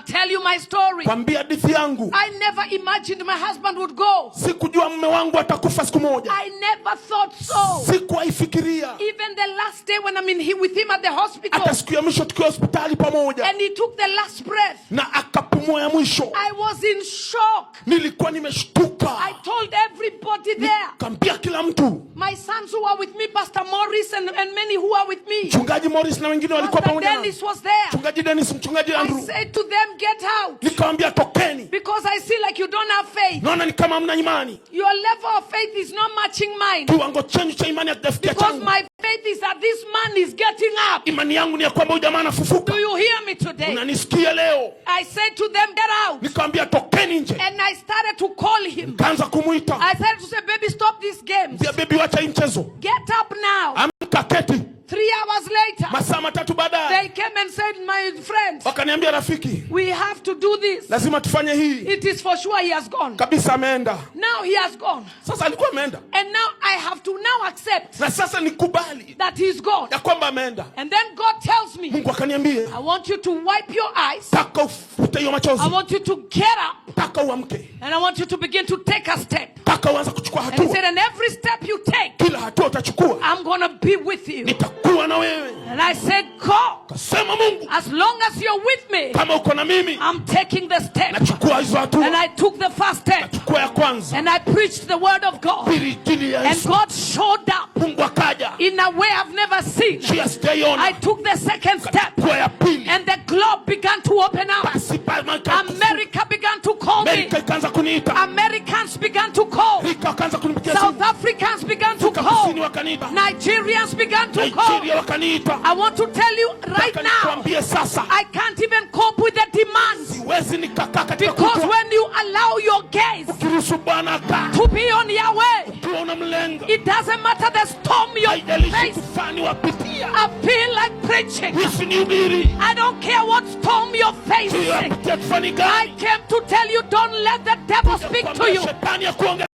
tell you my story. Kwambia hadithi yangu. I never imagined my husband would go. Sikujua mume wangu atakufa siku moja. I never thought so. Sikuifikiria. Even the last day when I'm with him at the hospital. Hata siku ya mwisho tukiwa hospitali pamoja. And he took the last breath. Na akapumua ya mwisho. I was in shock. Nilikuwa nimeshtuka. I told everybody there. Nikamwambia kila mtu. My sons who are with me, Pastor Morris and many who are with me. Mchungaji Morris na wengine walikuwa pamoja. Pastor Dennis was there. Mchungaji Dennis, mchungaji Andrew. I said to them, get out. Nikamwambia tokeni. Because I see like you don't have faith. Naona ni kama hamna imani. Your level of faith is not matching mine. Kiwango chenu cha imani hakijafikia changu. Because my faith is that this man is getting up. Imani yangu ni ya kwamba huyu jamaa anafufuka. Do you hear me today? Unanisikia leo? I said to them, get out. Nikamwambia tokeni nje. And I started to call him. Kaanza kumuita. I started to say, baby, stop these games. Dia baby, wacha hii mchezo. Get up now. Amka keti. 3 hours later, masaa matatu baadaye, they came and said, my friends, wakaniambia rafiki, we have to do this. Lazima tufanye hii. It is for sure he has gone. Kabisa ameenda. Now he has gone. Sasa alikuwa ameenda. And now I have to now accept. Na sasa nikubali that he's gone. Ya kwamba ameenda. And then God tells me, Mungu akaniambia, I want you to wipe your eyes. Taka ufute hiyo machozi. I want you to get up. Taka uamke. And I want you to begin to take a step. Taka uanze kuchukua hatua. And he said, and every step you take, kila hatua utachukua, I'm going to be with you. Nitakuwa na wewe. And I said, go. Kasema Mungu, as long as you're with me, kama uko na mimi, I'm taking the step. Nachukua hizo hatua. And I took the first step. Nachukua ya kwanza. And I preached the word of God. And God showed up Mungu akaja in a way I've never seen. I took the second step. And the globe began to open up. America began to call me. Americans began to call. South Africans began to call. Nigerians began to call. I want to tell you right now, I can't even cope with the demands. Because when you allow your gaze to be on your way, it doesn't matter the storm you're facing. I feel like preaching. I don't care what storm you're facing. I came to tell you, don't let the devil speak to you.